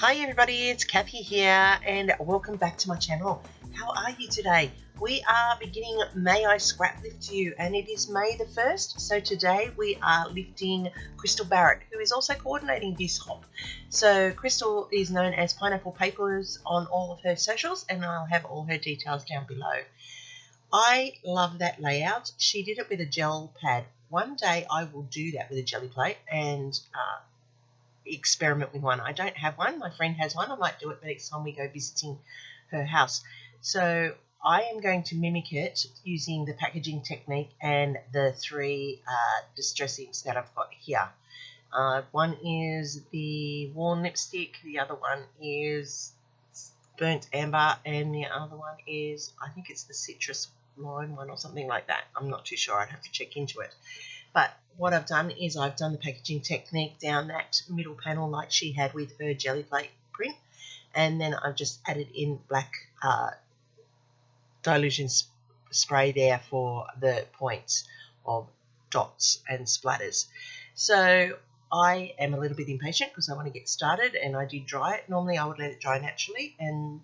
Hi everybody, it's Kathy here and welcome back to my channel. How are you today? We are beginning May I Scraplift You and it is May the 1st. So today we are lifting Crystal Barrett, who is also coordinating this hop. So Crystal is known as Pineapple Papers on all of her socials and I'll have all her details down below. I love that layout. She did it with a gel pad. One day I will do that with a jelly plate and experiment with one. I don't have one. My friend has one. I might do it the next time we go visiting her house. So I am going to mimic it using the packaging technique and the three distress inks that I've got here. One is the worn lipstick, the other one is burnt amber, and the other one is, I think it's the citrus lime one or something like that. I'm not too sure. I'd have to check into it. But what I've done is I've done the packaging technique down that middle panel like she had with her jelly plate print, and then I've just added in black dilution spray there for the points of dots and splatters. So I am a little bit impatient because I want to get started, and I did dry it. Normally I would let it dry naturally, and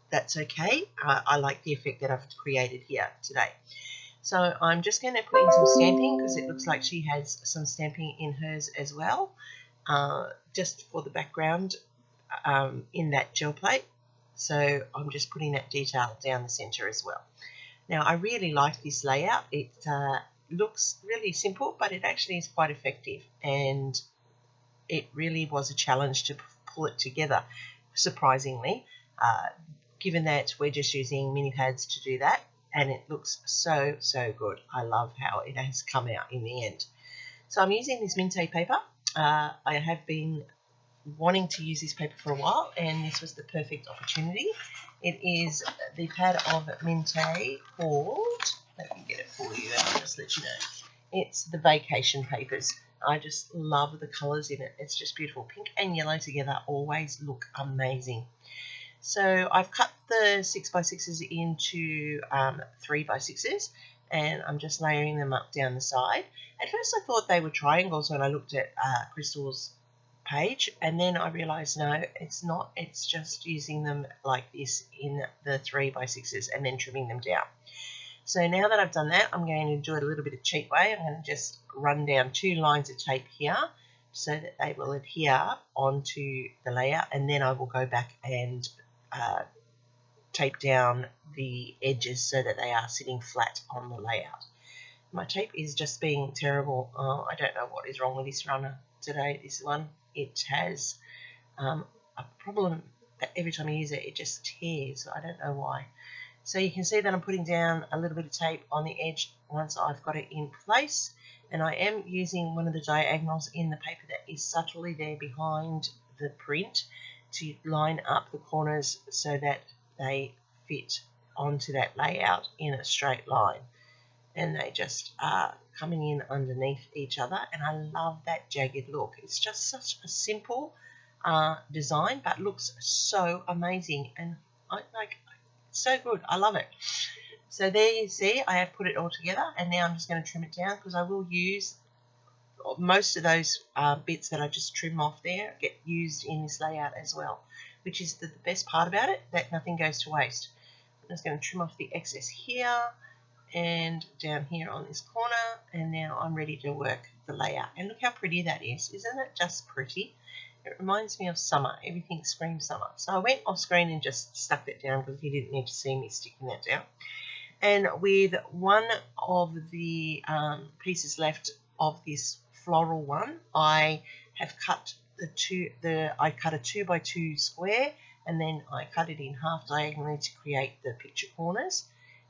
that's okay. I like the effect that I've created here today. So I'm just going to put in some stamping because it looks like she has some stamping in hers as well, just for the background in that gel plate. So I'm just putting that detail down the center as well. Now I really like this layout. It looks really simple, but it actually is quite effective, and it really was a challenge to pull it together, surprisingly, given that we're just using mini pads to do that. And it looks so good. I love how it has come out in the end. So I'm using this Minte paper. I have been wanting to use this paper for a while, and this was the perfect opportunity. It is the pad of Minte called, let me get it for you and I'll just let you know. It's the Vacation Papers. I just love the colours in it. It's just beautiful. Pink and yellow together always look amazing. So I've cut the 6x6s into 3x6s, and I'm just layering them up down the side. At first I thought they were triangles when I looked at Crystal's page, and then I realised no, it's not. It's just using them like this in the 3x6s and then trimming them down. So now that I've done that, I'm going to do it a little bit of cheat way. I'm going to just run down 2 lines of tape here so that they will adhere onto the layout, and then I will go back and tape down the edges so that they are sitting flat on the layout. My tape is just being terrible. I don't know what is wrong with this runner today. This one, it has a problem that every time I use it, it just tears. I don't know why. So you can see that I'm putting down a little bit of tape on the edge once I've got it in place, and I am using one of the diagonals in the paper that is subtly there behind the print to line up the corners so that they fit onto that layout in a straight line, and they just are coming in underneath each other, and I love that jagged look. It's just such a simple design, but looks so amazing, and it's so good. I love it. So there you see, I have put it all together, and now I'm just going to trim it down because I will use most of those bits that I just trim off there get used in this layout as well, which is the best part about it, that nothing goes to waste. I'm just going to trim off the excess here and down here on this corner, and now I'm ready to work the layout. And look how pretty that is. Isn't it just pretty? It reminds me of summer. Everything screams summer. So I went off screen and just stuck that down because you didn't need to see me sticking that down. And with one of the pieces left of this floral one, I have cut I cut a 2x2 square, and then I cut it in half diagonally to create the picture corners,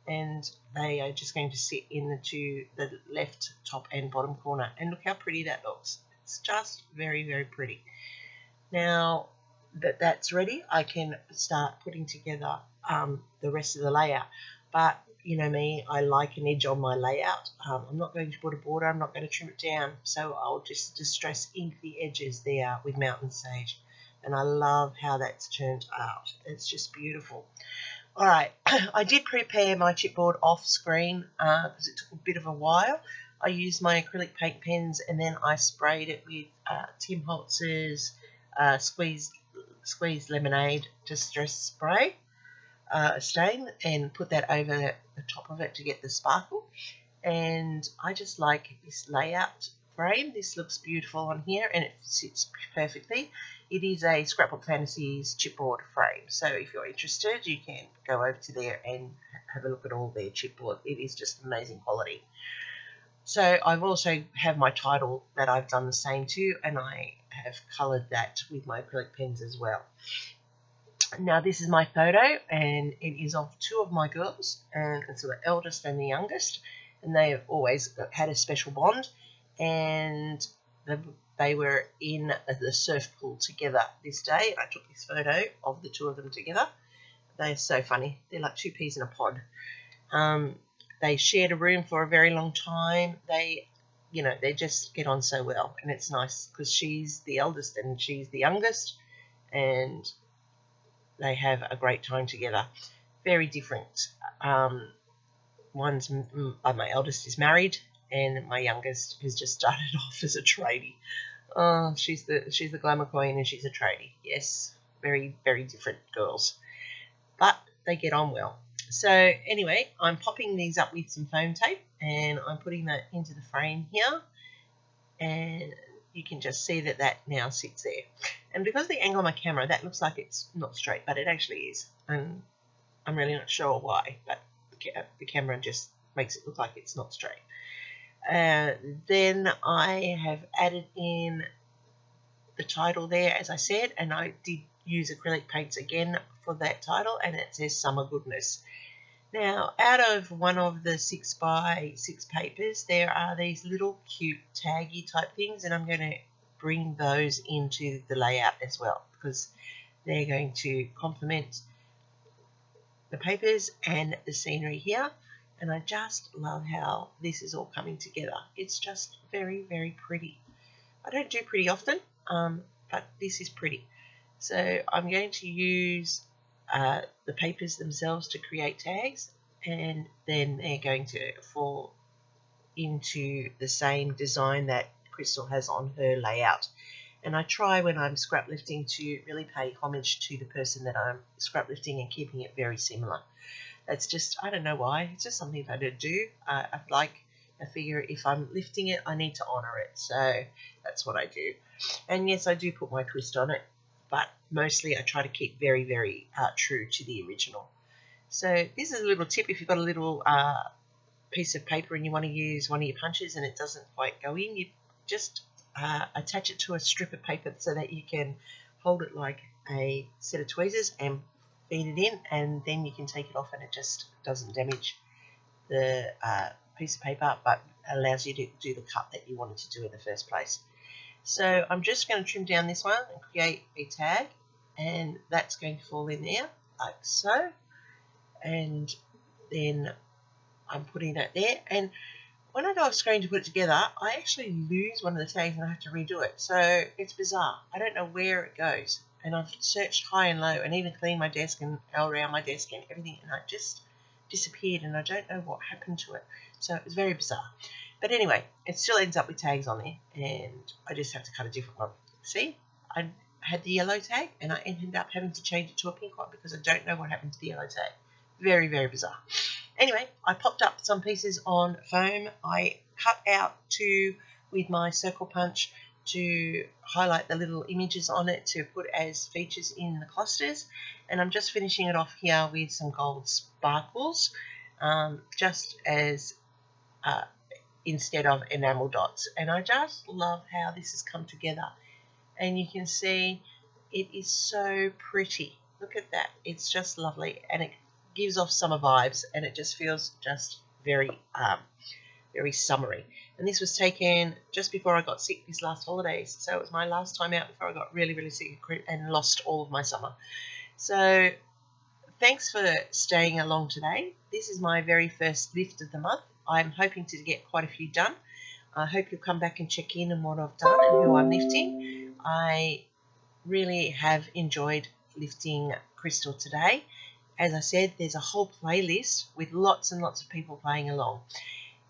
and they are just going to sit in the left top and bottom corner, and look how pretty that looks. It's just very pretty. Now that that's ready, I can start putting together the rest of the layout. But you know me, I like an edge on my layout. I'm not going to put a border, I'm not going to trim it down, so I'll just distress ink the edges there with Mountain Sage, and I love how that's turned out. It's just beautiful. Alright, I did prepare my chipboard off screen because it took a bit of a while. I used my acrylic paint pens, and then I sprayed it with Tim Holtz's squeezed squeezed lemonade distress spray stain and put that over the top of it to get the sparkle. And I just like this layout frame. This looks beautiful on here and it sits perfectly. It is a Scrapbook Fantasies chipboard frame, so if you're interested you can go over to there and have a look at all their chipboard. It is just amazing quality. So I've also have my title that I've done the same to, and I have coloured that with my acrylic pens as well. Now this is my photo, and it is of two of my girls, and it's the eldest and the youngest, and they have always had a special bond, and they were in the surf pool together this day. I took this photo of the two of them together. They're so funny. They're like two peas in a pod. They shared a room for a very long time. They just get on so well, and it's nice because she's the eldest and she's the youngest, and they have a great time together. Very different. My eldest is married, and my youngest has just started off as a tradie. Oh, she's the glamour queen, and she's a tradie. Yes, very, very different girls, but they get on well. So anyway, I'm popping these up with some foam tape, and I'm putting that into the frame here, and you can just see that that now sits there. And because of the angle of my camera, that looks like it's not straight, but it actually is, and I'm really not sure why, but the camera just makes it look like it's not straight. Then I have added in the title there, as I said, and I did use acrylic paints again for that title, and it says Summer Goodness. Now, out of one of the 6x6 papers, there are these little cute taggy type things, and I'm going to bring those into the layout as well, because they're going to complement the papers and the scenery here. And I just love how this is all coming together. It's just very, very pretty. I don't do pretty often, but this is pretty. So I'm going to use the papers themselves to create tags, and then they're going to fall into the same design that Crystal has on her layout. And I try when I'm scrap lifting to really pay homage to the person that I'm scrap lifting and keeping it very similar. It's just, I don't know why, it's just something that I do. I figure if I'm lifting it, I need to honour it. So that's what I do. And yes, I do put my twist on it, but mostly I try to keep very, very true to the original. So this is a little tip. If you've got a little piece of paper and you want to use one of your punches and it doesn't quite go in, you just attach it to a strip of paper so that you can hold it like a set of tweezers and feed it in, and then you can take it off and it just doesn't damage the piece of paper, but allows you to do the cut that you wanted to do in the first place. So I'm just going to trim down this one and create a tag, and that's going to fall in there like so, and then I'm putting that there. And when I go off screen to put it together, I actually lose one of the tags and I have to redo it. So it's bizarre. I don't know where it goes. And I've searched high and low and even cleaned my desk and around my desk and everything, and it just disappeared, and I don't know what happened to it. So it was very bizarre. But anyway, it still ends up with tags on there, and I just have to cut a different one. See, I had the yellow tag and I ended up having to change it to a pink one because I don't know what happened to the yellow tag. Very, very bizarre. Anyway, I popped up some pieces on foam. I cut out two with my circle punch to highlight the little images on it to put as features in the clusters, and I'm just finishing it off here with some gold sparkles, just as instead of enamel dots. And I just love how this has come together, and you can see it is so pretty. Look at that, it's just lovely, and it gives off summer vibes, and it just feels just very very summery. And this was taken just before I got sick this last holidays, so it was my last time out before I got really, really sick and lost all of my summer. So thanks for staying along today. This is my very first lift of the month. I'm hoping to get quite a few done. I hope you'll come back and check in on what I've done and who I'm lifting. I really have enjoyed lifting Crystal today. As I said, there's a whole playlist with lots and lots of people playing along.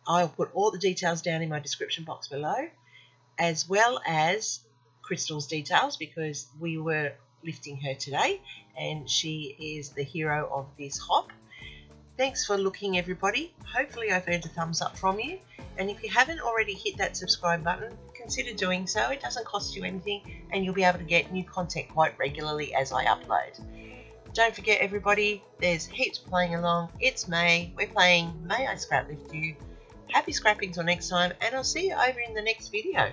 I'll put all the details down in my description box below, as well as Crystal's details, because we were lifting her today, and she is the hero of this hop. Thanks for looking, everybody. Hopefully I've earned a thumbs up from you, and if you haven't already hit that subscribe button, consider doing so. It doesn't cost you anything, and you'll be able to get new content quite regularly as I upload. Don't forget, everybody, there's heaps playing along. It's May. We're playing May I Scraplift You. Happy scrapping till next time, and I'll see you over in the next video.